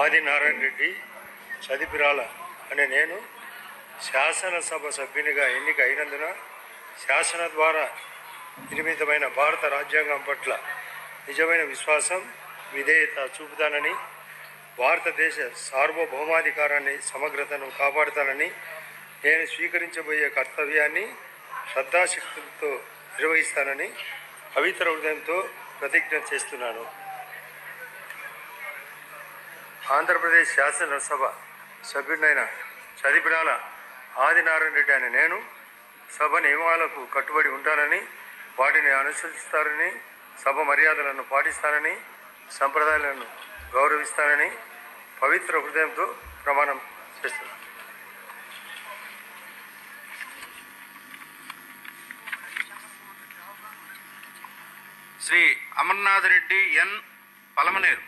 ఆదినారాయణ రెడ్డి చదిపిరాల అనే నేను శాసనసభ సభ్యునిగా ఎన్నిక అయినందున శాసన ద్వారా నిర్మితమైన భారత రాజ్యాంగం పట్ల నిజమైన విశ్వాసం విధేయత చూపుతానని, భారతదేశ సార్వభౌమాధికారాన్ని సమగ్రతను కాపాడుతానని, నేను స్వీకరించబోయే కర్తవ్యాన్ని శ్రద్ధాశక్తులతో నిర్వహిస్తానని పవిత్ర హృదయంతో ప్రతిజ్ఞ చేస్తున్నాను. ఆంధ్రప్రదేశ్ శాసనసభ సభ్యుడైన చదిపిరాల ఆదినారాయణ రెడ్డి అనే నేను సభ నియమాలకు కట్టుబడి ఉంటానని, వాటిని అనుసరిస్తానని, సభ మర్యాదలను పాటిస్తానని, సంప్రదాయాలను గౌరవిస్తానని పవిత్ర హృదయంతో ప్రమాణం చేస్తున్నాను. శ్రీ అమర్నాథ్ రెడ్డి ఎన్ పలమనేరు.